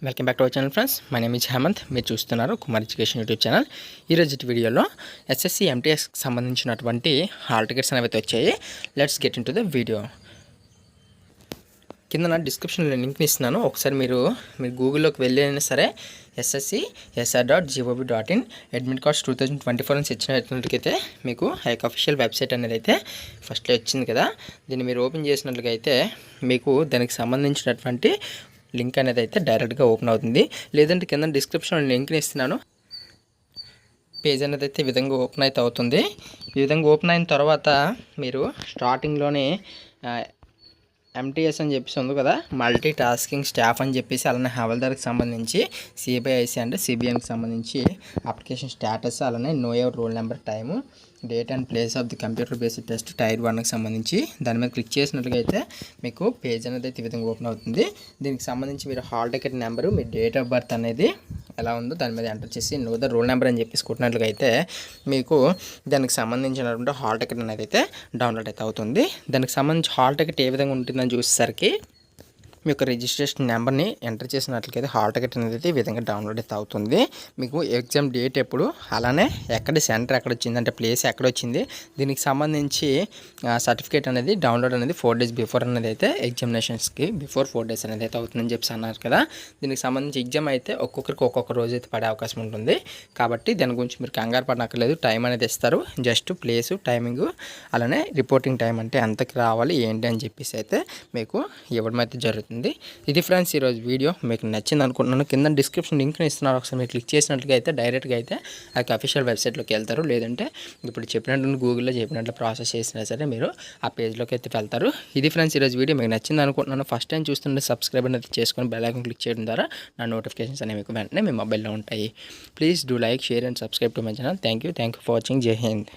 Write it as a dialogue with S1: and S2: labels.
S1: Welcome back to our channel friends. My name is Hemanth. మీరు చూస్తున్నారు Kumar education YouTube channel. ఈరోజు వీడియోలో ఎస్ఎస్సి ఎంటీఎస్కి సంబంధించినటువంటి హాల్ టికెట్స్ అనేవి వచ్చాయి. Let's get in to the video. కింద నా డిస్క్రిప్షన్లో లింక్ని ఇస్తున్నాను. ఒకసారి మీరు గూగుల్లోకి వెళ్ళైనా సరే ssr.gov.in అడ్మిట్ కార్డ్స్ 2024 అని ఇచ్చినట్లయితే మీకు ఆ యొక్క అఫీషియల్ వెబ్సైట్ అనేది అయితే ఫస్ట్లో వచ్చింది కదా. దీన్ని మీరు ఓపెన్ చేసినట్లుగా అయితే మీకు దానికి సంబంధించినటువంటి లింక్ అనేది అయితే డైరెక్ట్గా ఓపెన్ అవుతుంది. లేదంటే కింద డిస్క్రిప్షన్లో లింక్ని ఇస్తున్నాను. పేజ్ అనేది అయితే ఈ విధంగా ఓపెన్ అయితే అవుతుంది. ఈ విధంగా ఓపెన్ అయిన తర్వాత మీరు స్టార్టింగ్లోనే ఎంటీఎస్ అని చెప్పేసి ఉంది కదా, మల్టీ టాస్కింగ్ స్టాఫ్ అని చెప్పేసి, అలానే హవల్దార్కి సంబంధించి సిబిఐసి అండ్ సిబిఎన్కి సంబంధించి అప్లికేషన్ స్టేటస్, అలానే know your roll number, time, date and place of the computer based test tier 1కి సంబంధించి దాని మీద క్లిక్ చేసినట్లుగా అయితే మీకు పేజ్ అనేది అయితే ఈ విధంగా ఓపెన్ అవుతుంది. దీనికి సంబంధించి మీరు hall ticket number, me date of birth అనేది ఎలా ఉందో దాని మీద ఎంటర్ చేసి నో ద రోల్ నెంబర్ అని చెప్పేసి కొట్టినట్లుగా అయితే మీకు దానికి సంబంధించినటువంటి హాల్ టికెట్ అనేది అయితే డౌన్లోడ్ అయితే అవుతుంది. దానికి సంబంధించి హాల్ టికెట్ ఏ విధంగా ఉంటుందని చూసేసరికి మీ యొక్క రిజిస్ట్రేషన్ నెంబర్ని ఎంటర్ చేసినట్లయితే హాల్ టికెట్ అనేది ఈ విధంగా డౌన్లోడ్ అయితే అవుతుంది. మీకు ఎగ్జామ్ డేట్ ఎప్పుడు, అలానే ఎక్కడ సెంటర్ ఎక్కడ వచ్చింది, అంటే ప్లేస్ ఎక్కడ వచ్చింది, దీనికి సంబంధించి సర్టిఫికేట్ అనేది డౌన్లోడ్ అనేది 4 days బిఫోర్ అనేది అయితే ఎగ్జామినేషన్స్కి బిఫోర్ 4 days అనేది అయితే అవుతుందని చెప్పి అన్నారు కదా. దీనికి సంబంధించి ఎగ్జామ్ అయితే ఒక్కొక్కరికి ఒక్కొక్క రోజు అయితే పడే అవకాశం ఉంటుంది. కాబట్టి దాని గురించి మీరు కంగారు పడనక్కర్లేదు. టైం అనేది ఇస్తారు. జస్ట్ ప్లేసు, టైమింగ్, అలానే రిపోర్టింగ్ టైం అంటే ఎంతకి రావాలి ఏంటి అని చెప్పేసి అయితే మీకు ఇవ్వడం అయితే జరుగుతుంది. ఇది ఫ్రెండ్స్ ఈరోజు వీడియో మీకు నచ్చింది అనుకుంటున్నాను. కింద డిస్క్రిప్షన్ లింక్ని ఇస్తున్నారు. ఒకసారి మీరు క్లిక్ చేసినట్లుగా అయితే డైరెక్ట్గా అయితే ఆ అఫీషియల్ వెబ్సైట్లోకి వెళ్తారు. లేదంటే ఇప్పుడు చెప్పినట్టు గూగుల్లో చెప్పినట్లు ప్రాసెస్ చేసినా సరే మీరు ఆ పేజ్లోకి అయితే వెళ్తారు. ఇది ఫ్రెండ్స్ ఈరోజు వీడియో మీకు నచ్చింది అనుకుంటున్నాను. ఫస్ట్ టైం చూస్తుంటే సబ్స్క్రైబ్ అనేది చేసుకొని బెల్ ఐకాన్ క్లిక్ చేయడం ద్వారా నా నోటిఫికేషన్స్ అనేవి మీకు వెంటనే మీ మొబైల్లో ఉంటాయి. Please do like, share and subscribe to my channel. Thank you for watching. జై హింద్.